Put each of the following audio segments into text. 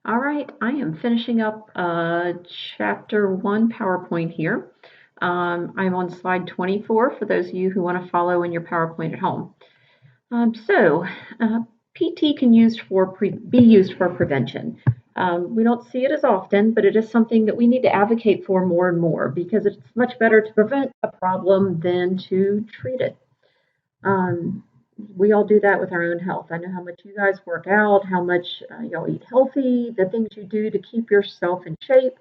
All right, I am finishing up chapter one PowerPoint here. I'm on slide 24 for those of you who want to follow in your PowerPoint at home. So, PT can be used for prevention. We don't see it as often, but it is something that we need to advocate for more and more because it's much better to prevent a problem than to treat it. Um, we all do that with our own health. I know how much you guys work out, how much y'all eat healthy, the things you do to keep yourself in shape.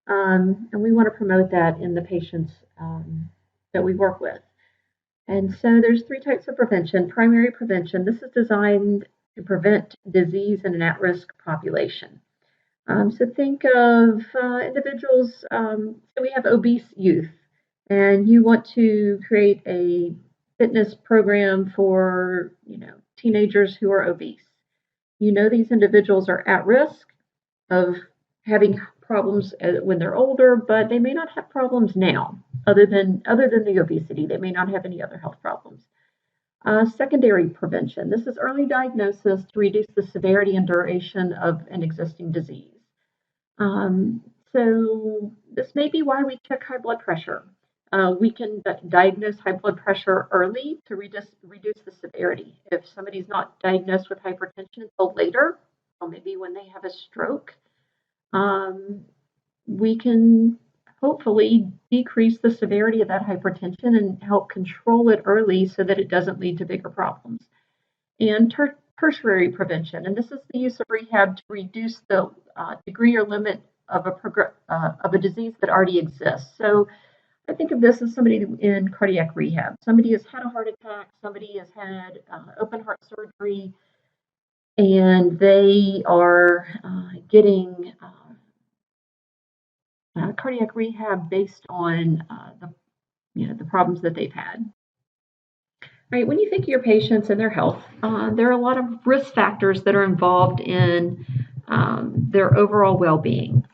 And we want to promote that in the patients that we work with. And so there's three types of prevention. Primary prevention, this is designed to prevent disease in an at-risk population. So think of individuals, so we have obese youth, and you want to create a fitness program for, teenagers who are obese. You know these individuals are at risk of having problems when they're older, but they may not have problems now other than the obesity. They may not have any other health problems. Secondary prevention. This is early diagnosis to reduce the severity and duration of an existing disease. So this may be why we check high blood pressure. We can diagnose high blood pressure early to reduce the severity. If somebody's not diagnosed with hypertension until later, or maybe when they have a stroke, we can hopefully decrease the severity of that hypertension and help control it early so that it doesn't lead to bigger problems. And tertiary prevention, and this is the use of rehab to reduce the degree or limit of a disease that already exists. So I think of this as somebody in cardiac rehab. Somebody has had a heart attack, somebody has had open heart surgery, and they are getting cardiac rehab based on the problems that they've had. Right, when you think of your patients and their health, there are a lot of risk factors that are involved in their overall well-being.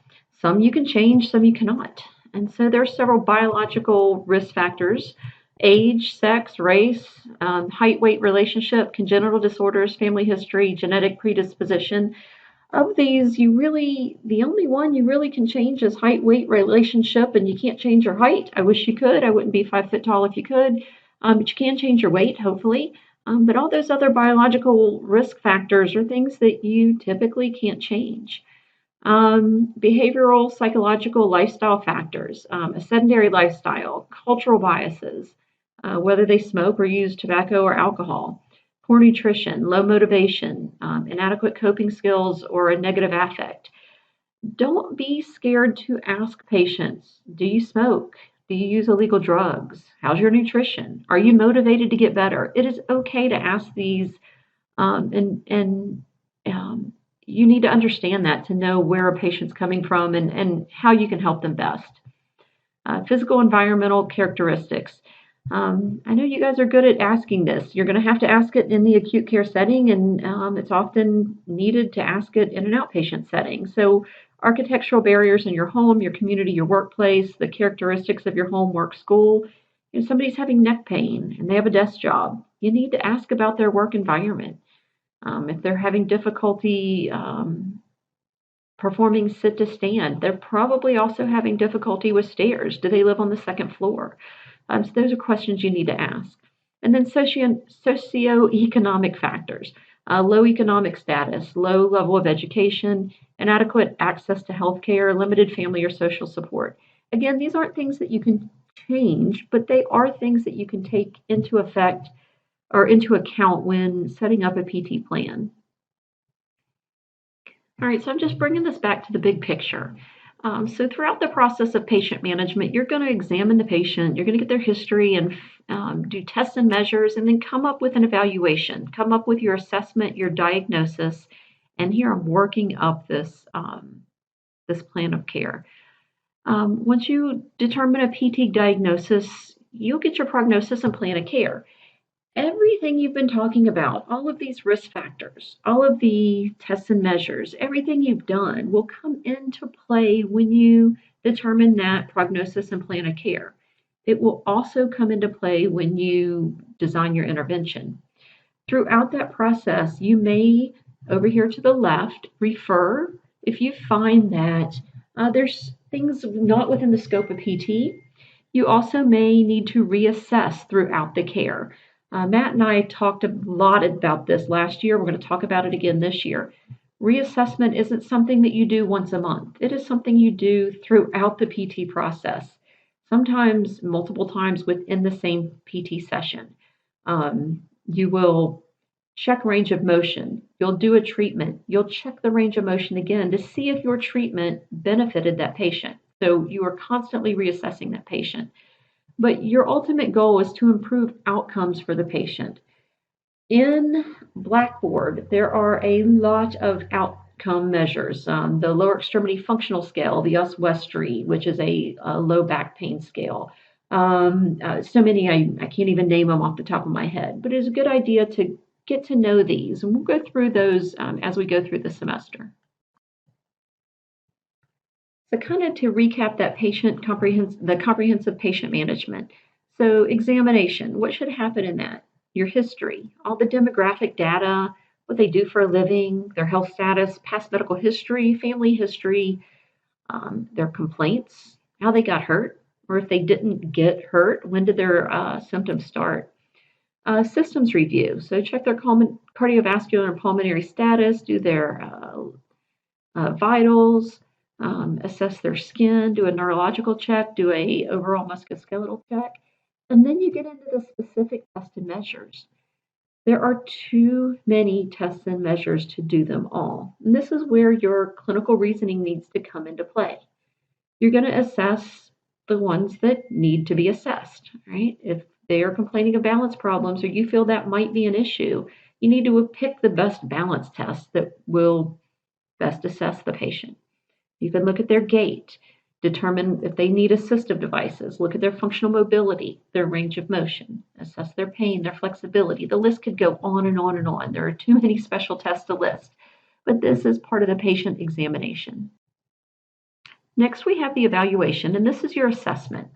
Some you can change, some you cannot. And so there are several biological risk factors: age, sex, race, height, weight, relationship, congenital disorders, family history, genetic predisposition. Of these, the only one you really can change is height, weight, relationship, and you can't change your height. I wish you could. I wouldn't be 5 foot tall if you could. But you can change your weight, hopefully. But all those other biological risk factors are things that you typically can't change. Behavioral, psychological, lifestyle factors, a sedentary lifestyle, cultural biases, whether they smoke or use tobacco or alcohol, poor nutrition, low motivation, inadequate coping skills, or a negative affect. Don't be scared to ask patients, do you smoke? Do you use illegal drugs? How's your nutrition? Are you motivated to get better? It is okay to ask these, and you need to understand that to know where a patient's coming from and how you can help them best. Physical environmental characteristics. I know you guys are good at asking this. You're going to have to ask it in the acute care setting, and it's often needed to ask it in an outpatient setting. So architectural barriers in your home, your community, your workplace, the characteristics of your home, work, school. If somebody's having neck pain and they have a desk job, you need to ask about their work environment. If they're having difficulty performing sit to stand, they're probably also having difficulty with stairs. Do they live on the second floor? So those are questions you need to ask. And then socioeconomic factors, low economic status, low level of education, inadequate access to health care, limited family or social support. Again, these aren't things that you can change, but they are things that you can take into effect or into account when setting up a PT plan. All right, so I'm just bringing this back to the big picture. So throughout the process of patient management, you're going to examine the patient, you're going to get their history and do tests and measures, and then come up with an evaluation, come up with your assessment, your diagnosis, and here I'm working up this plan of care. Once you determine a PT diagnosis, you'll get your prognosis and plan of care. Everything you've been talking about, all of these risk factors, all of the tests and measures, everything you've done will come into play when you determine that prognosis and plan of care. It will also come into play when you design your intervention. Throughout that process, you may, over here to the left, refer If you find that there's things not within the scope of PT, you also may need to reassess throughout the care. Matt and I talked a lot about this last year. We're going to talk about it again this year. Reassessment isn't something that you do once a month. It is something you do throughout the PT process, sometimes multiple times within the same PT session. You will check range of motion. You'll do a treatment. You'll check the range of motion again to see if your treatment benefited that patient. So you are constantly reassessing that patient. But your ultimate goal is to improve outcomes for the patient. In Blackboard, there are a lot of outcome measures. The lower extremity functional scale, the Oswestry, which is a low back pain scale. So many, I can't even name them off the top of my head, but it's a good idea to get to know these. And we'll go through those as we go through the semester. So kind of to recap that the comprehensive patient management. So examination, what should happen in that? Your history, all the demographic data, what they do for a living, their health status, past medical history, family history, their complaints, how they got hurt, or if they didn't get hurt, when did their symptoms start? Systems review, so check their cardiovascular and pulmonary status, do their vitals, assess their skin, do a neurological check, do a overall musculoskeletal check, and then you get into the specific tests and measures. There are too many tests and measures to do them all. And this is where your clinical reasoning needs to come into play. You're going to assess the ones that need to be assessed, right? If they are complaining of balance problems or you feel that might be an issue, you need to pick the best balance test that will best assess the patient. You can look at their gait, determine if they need assistive devices, look at their functional mobility, their range of motion, assess their pain, their flexibility. The list could go on and on and on. There are too many special tests to list, but this is part of the patient examination. Next, we have the evaluation, and this is your assessment.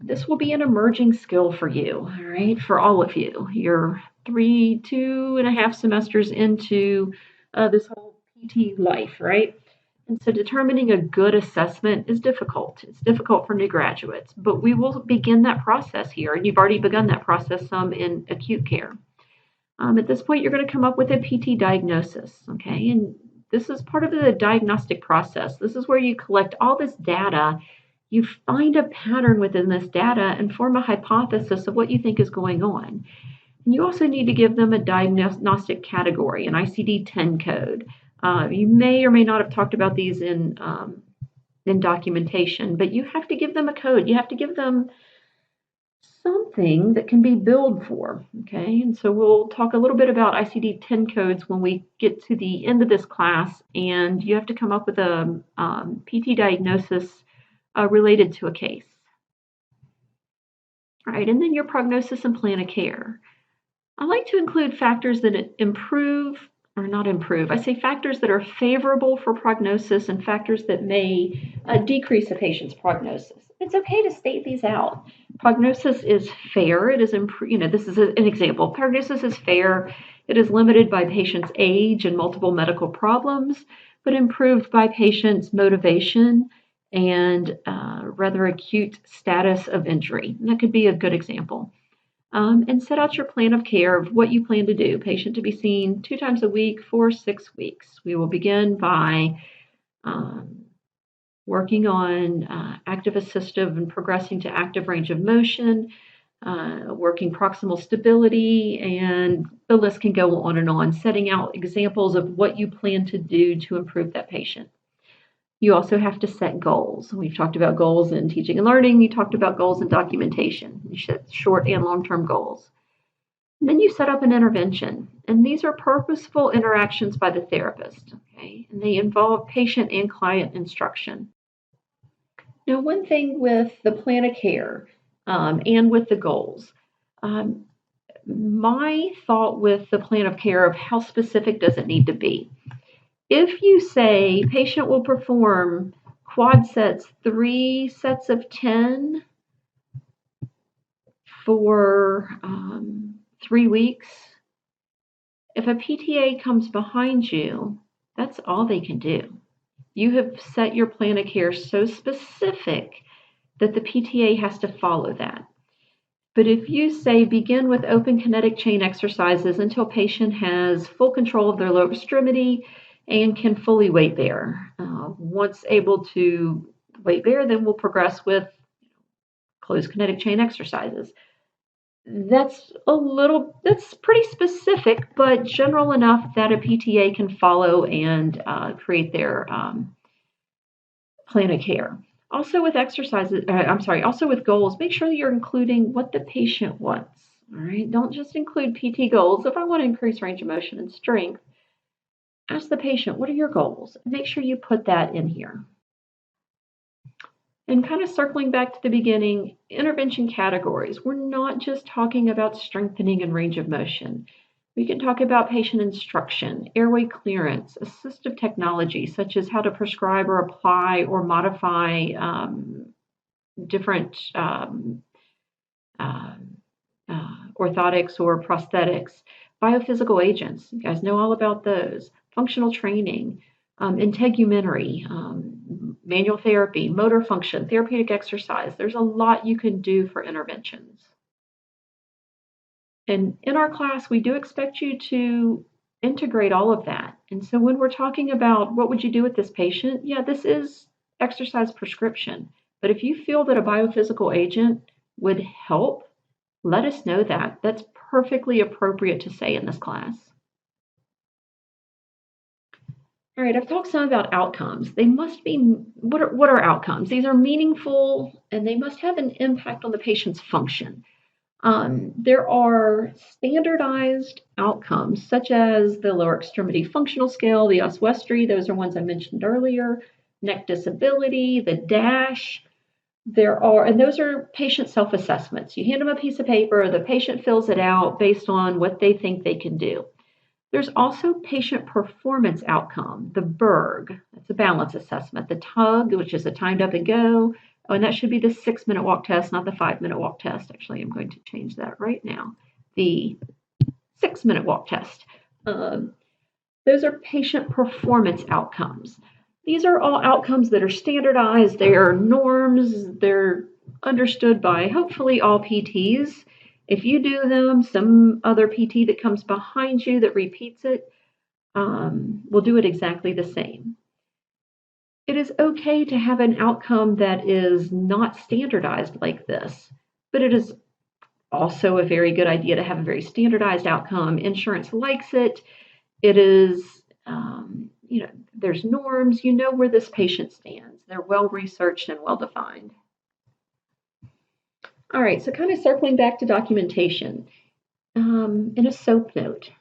This will be an emerging skill for you, all right, for all of you. You're 2.5 semesters into this whole PT life, right? And so determining a good assessment is difficult. It's difficult for new graduates, but we will begin that process here, and you've already begun that process some in acute care. At this point, you're going to come up with a PT diagnosis, okay? And this is part of the diagnostic process. This is where you collect all this data, you find a pattern within this data, and form a hypothesis of what you think is going on. And you also need to give them a diagnostic category, an ICD-10 code. You may or may not have talked about these in documentation, but you have to give them a code. You have to give them something that can be billed for, okay? And so we'll talk a little bit about ICD-10 codes when we get to the end of this class, and you have to come up with a PT diagnosis related to a case. All right, and then your prognosis and plan of care. I like to include factors that improve or not improve. I say factors that are favorable for prognosis and factors that may decrease a patient's prognosis. It's okay to state these out. Prognosis is fair. It is, this is an example. Prognosis is fair. It is limited by patient's age and multiple medical problems, but improved by patient's motivation and rather acute status of injury. And that could be a good example. And set out your plan of care of what you plan to do. Patient to be seen 2 times a week for 6 weeks. We will begin by working on active assistive and progressing to active range of motion, working proximal stability, and the list can go on and on, setting out examples of what you plan to do to improve that patient. You also have to set goals. We've talked about goals in teaching and learning. You talked about goals in documentation. You set short and long-term goals. And then you set up an intervention. And these are purposeful interactions by the therapist, okay? And they involve patient and client instruction. Now, one thing with the plan of care and with the goals, my thought with the plan of care of how specific does it need to be? If you say patient will perform quad sets, 3 sets of 10 for 3 weeks, if a PTA comes behind you That's all they can do. You have set your plan of care so specific that the PTA has to follow that. But if you say begin with open kinetic chain exercises until patient has full control of their lower extremity and can fully weight bear. Once able to weight bear, then we'll progress with closed kinetic chain exercises. That's pretty specific, but general enough that a PTA can follow and create their plan of care. Also with also with goals, make sure that you're including what the patient wants. All right, don't just include PT goals. If I want to increase range of motion and strength, ask the patient, what are your goals? Make sure you put that in here. And kind of circling back to the beginning, intervention categories. We're not just talking about strengthening and range of motion. We can talk about patient instruction, airway clearance, assistive technology, such as how to prescribe or apply or modify different orthotics or prosthetics, biophysical agents. You guys know all about those. Functional training, integumentary, manual therapy, motor function, therapeutic exercise. There's a lot you can do for interventions. And in our class, we do expect you to integrate all of that. And so when we're talking about what would you do with this patient, yeah, this is exercise prescription. But if you feel that a biophysical agent would help, let us know that. That's perfectly appropriate to say in this class. All right, I've talked some about outcomes. They must be, what are outcomes? These are meaningful and they must have an impact on the patient's function. There are standardized outcomes such as the lower extremity functional scale, the Oswestry, those are ones I mentioned earlier, neck disability, the DASH. And those are patient self-assessments. You hand them a piece of paper, the patient fills it out based on what they think they can do. There's also patient performance outcome, the BERG, that's a balance assessment, the TUG, which is a timed up and go. Oh, and that should be the 6-minute walk test, not the 5-minute walk test. Actually, I'm going to change that right now. The 6-minute walk test. Those are patient performance outcomes. These are all outcomes that are standardized. They are norms. They're understood by hopefully all PTs. If you do them, some other PT that comes behind you that repeats it will do it exactly the same. It is okay to have an outcome that is not standardized like this, but it is also a very good idea to have a very standardized outcome. Insurance likes it. It is, there's norms. You know where this patient stands. They're well researched and well defined. All right, so kind of circling back to documentation. In a SOAP note,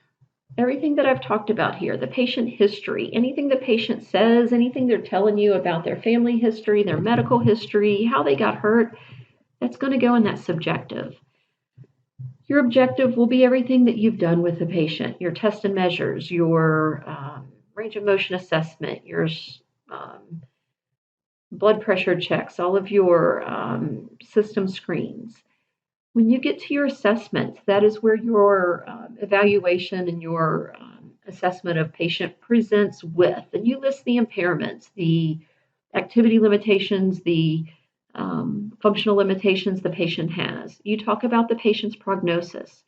everything that I've talked about here, the patient history, anything the patient says, anything they're telling you about their family history, their medical history, how they got hurt, that's going to go in that subjective. Your objective will be everything that you've done with the patient, your test and measures, your range of motion assessment, your blood pressure checks, all of your system screens. When you get to your assessment, that is where your evaluation and your assessment of patient presents with, and you list the impairments, the activity limitations, the functional limitations the patient has. You talk about the patient's prognosis.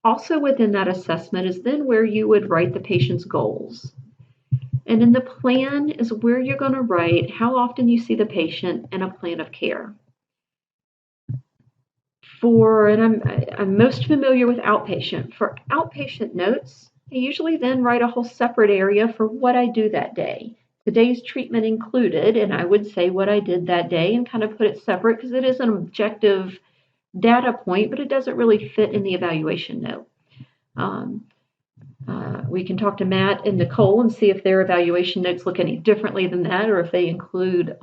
Also within that assessment is then where you would write the patient's goals. And in the plan is where you're going to write how often you see the patient and a plan of care. I'm most familiar with outpatient. For outpatient notes, I usually then write a whole separate area for what I do that day. Today's treatment included, and I would say what I did that day and kind of put it separate because it is an objective data point, but it doesn't really fit in the evaluation note. We can talk to Matt and Nicole and see if their evaluation notes look any differently than that, or if they include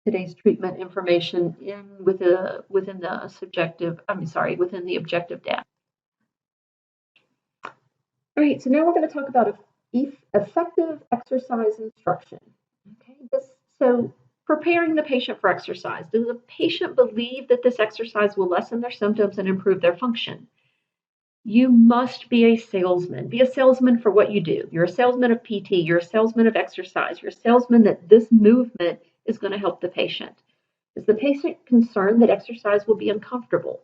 today's treatment information within the objective data. All right, so now we're going to talk about effective exercise instruction. Okay, so preparing the patient for exercise. Does the patient believe that this exercise will lessen their symptoms and improve their function? You must be a salesman. Be a salesman for what you do. You're a salesman of PT. You're a salesman of exercise. You're a salesman that this movement is going to help the patient. Is the patient concerned that exercise will be uncomfortable?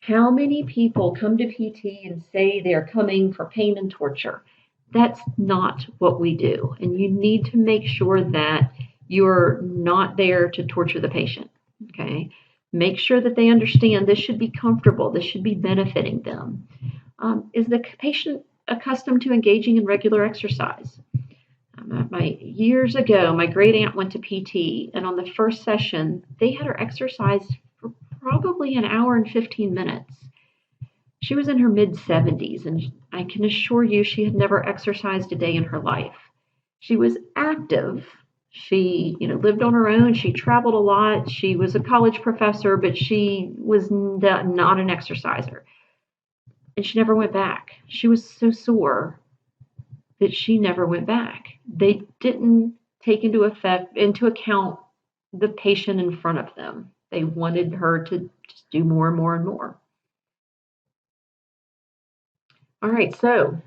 How many people come to PT and say they're coming for pain and torture? That's not what we do. And you need to make sure that you're not there to torture the patient. Okay? Make sure that they understand this should be comfortable, this should be benefiting them. Is the patient accustomed to engaging in regular exercise? Years ago, my great aunt went to PT, and on the first session, they had her exercise for probably an hour and 15 minutes. She was in her mid 70s, and I can assure you she had never exercised a day in her life. She was active. She, lived on her own. She traveled a lot. She was a college professor, but she was not an exerciser. And she never went back. She was so sore that she never went back. They didn't take into account the patient in front of them. They wanted her to just do more and more and more. All right, so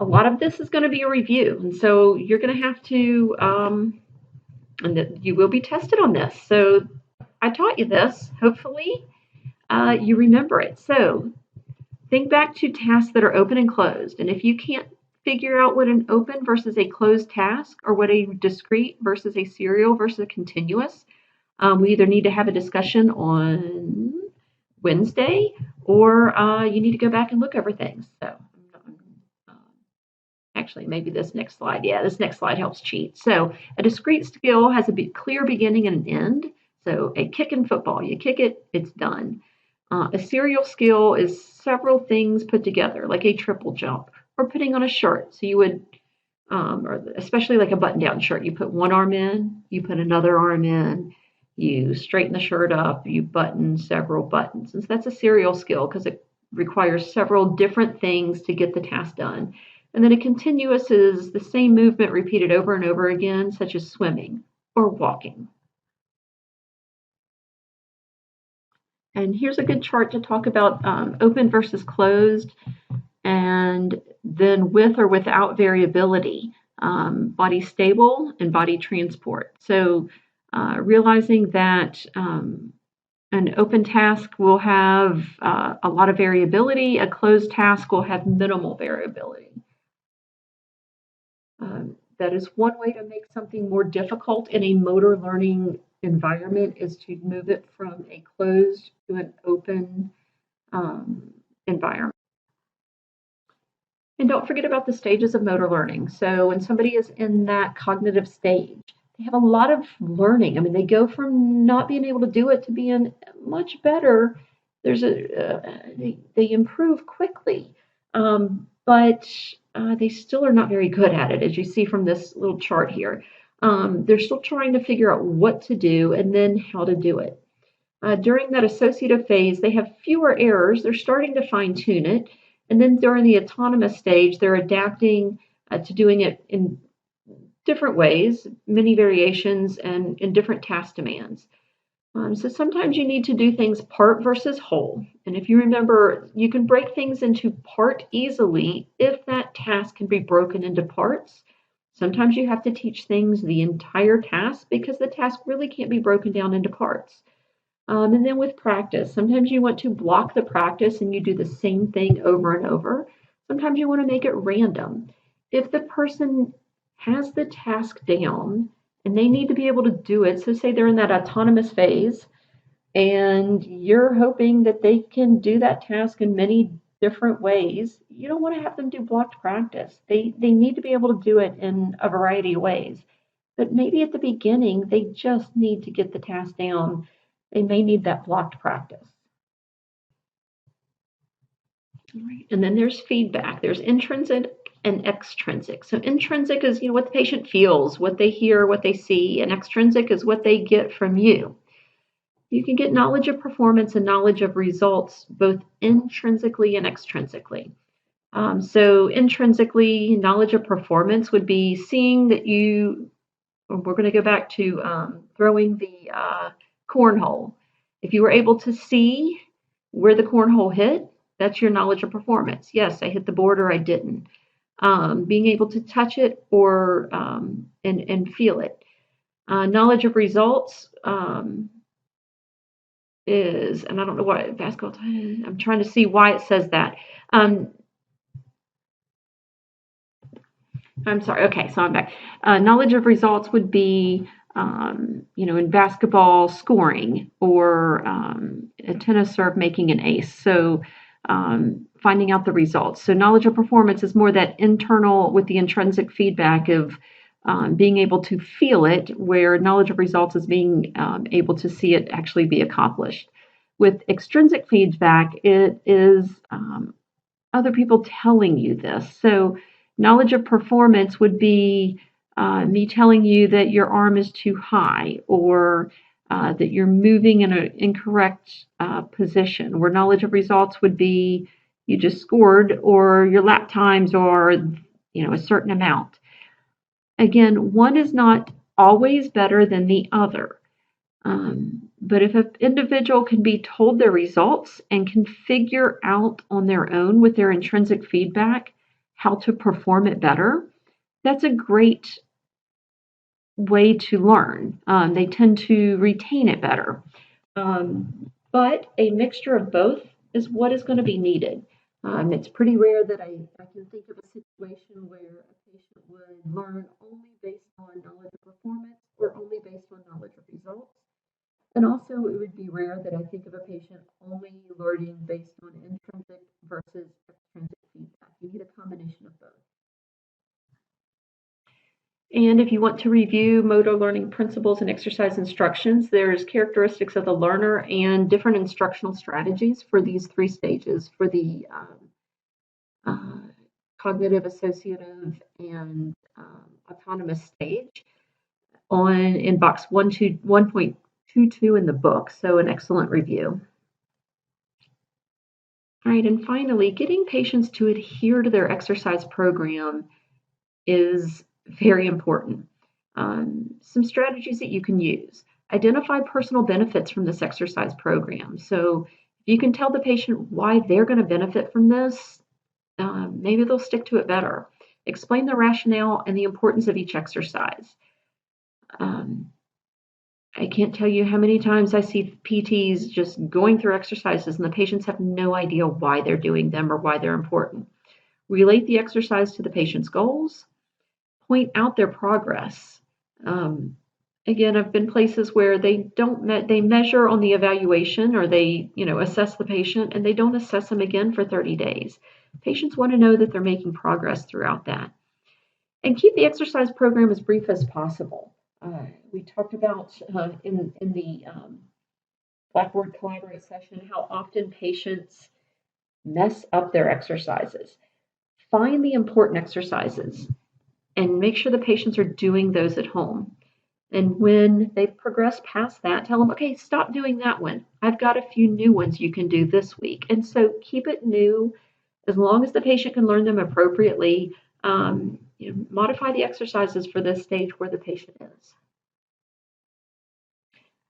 a lot of this is going to be a review, and so you're going to have to, and you will be tested on this. So I taught you this. Hopefully, you remember it. So think back to tasks that are open and closed, and if you can't figure out what an open versus a closed task, or what a discrete versus a serial versus a continuous, we either need to have a discussion on Wednesday, or you need to go back and look over things. So actually, maybe this next slide. Yeah, this next slide helps cheat. So a discrete skill has a clear beginning and an end. So a kick in football, you kick it, it's done. A serial skill is several things put together, like a triple jump, or putting on a shirt. So you would, or especially like a button-down shirt, you put one arm in, you put another arm in, you straighten the shirt up, you button several buttons. And so that's a serial skill because it requires several different things to get the task done. And then a continuous is the same movement repeated over and over again, such as swimming or walking. And here's a good chart to talk about open versus closed, and then with or without variability, body stable and body transport. So realizing that an open task will have a lot of variability, a closed task will have minimal variability. That is one way to make something more difficult in a motor learning environment, is to move it from a closed to an open environment. And don't forget about the stages of motor learning. So when somebody is in that cognitive stage, they have a lot of learning. I mean, they go from not being able to do it to being much better. They improve quickly, but they still are not very good at it, as you see from this little chart here. They're still trying to figure out what to do and then how to do it. During that associative phase, they have fewer errors. They're starting to fine-tune it. And then during the autonomous stage, they're adapting to doing it in different ways, many variations, and in different task demands. So sometimes you need to do things part versus whole. And if you remember, you can break things into part easily if that task can be broken into parts. Sometimes you have to teach things the entire task because the task really can't be broken down into parts. And then with practice, sometimes you want to block the practice and you do the same thing over and over. Sometimes you want to make it random. If the person has the task down and they need to be able to do it, so say they're in that autonomous phase and you're hoping that they can do that task in many different ways, you don't want to have them do blocked practice. They need to be able to do it in a variety of ways. But maybe at the beginning, they just need to get the task down. They may need that blocked practice. All right. And then there's feedback. There's intrinsic and extrinsic. So intrinsic is what the patient feels, what they hear, what they see, and extrinsic is what they get from you. You can get knowledge of performance and knowledge of results both intrinsically and extrinsically. So intrinsically, knowledge of performance would be seeing that we're going to go back to throwing the cornhole. If you were able to see where the cornhole hit, That's your knowledge of performance. Yes, I hit the board or I didn't. Being able to touch it or and feel it. Knowledge of results is, and I don't know what basketball. I'm trying to see why it says that. I'm sorry. Okay, so I'm back. Knowledge of results would be, in basketball, scoring, or a tennis serve making an ace. So finding out the results. So knowledge of performance is more that internal with the intrinsic feedback of being able to feel it, where knowledge of results is being able to see it actually be accomplished. With extrinsic feedback, it is other people telling you this. So knowledge of performance would be me telling you that your arm is too high, or that you're moving in an incorrect position. Where knowledge of results would be you just scored, or your lap times are, a certain amount. Again, one is not always better than the other. But if an individual can be told their results and can figure out on their own with their intrinsic feedback how to perform it better, that's a great way to learn. They tend to retain it better. But a mixture of both is what is going to be needed. It's pretty rare that I can think of a situation where a patient would learn only based on knowledge of performance or only based on knowledge of results. And also, it would be rare that I think of a patient only learning based on intrinsic versus extrinsic feedback. You need a combination of both. And if you want to review motor learning principles and exercise instructions, there's characteristics of the learner and different instructional strategies for these three stages, for the cognitive, associative, and autonomous stage in box 1.22 in the book. So an excellent review. All right, and finally, getting patients to adhere to their exercise program is very important. Some strategies that you can use. Identify personal benefits from this exercise program. So if you can tell the patient why they're going to benefit from this, maybe they'll stick to it better. Explain the rationale and the importance of each exercise. I can't tell you how many times I see PTs just going through exercises and the patients have no idea why they're doing them or why they're important. Relate the exercise to the patient's goals. Point out their progress. Again, I've been places where they measure on the evaluation, or they assess the patient, and they don't assess them again for 30 days. Patients want to know that they're making progress throughout that. And keep the exercise program as brief as possible. We talked about in the Blackboard Collaborate session how often patients mess up their exercises. Find the important exercises and make sure the patients are doing those at home. And when they've progressed past that, tell them, okay, stop doing that one. I've got a few new ones you can do this week. And so keep it new as long as the patient can learn them appropriately. Modify the exercises for this stage where the patient is.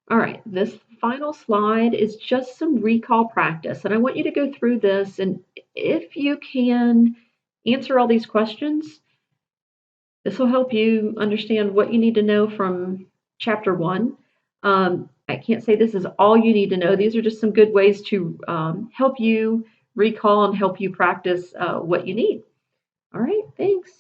All right, this final slide is just some recall practice. And I want you to go through this, and if you can answer all these questions, this will help you understand what you need to know from chapter 1. I can't say this is all you need to know. These are just some good ways to help you recall and help you practice what you need. All right, thanks.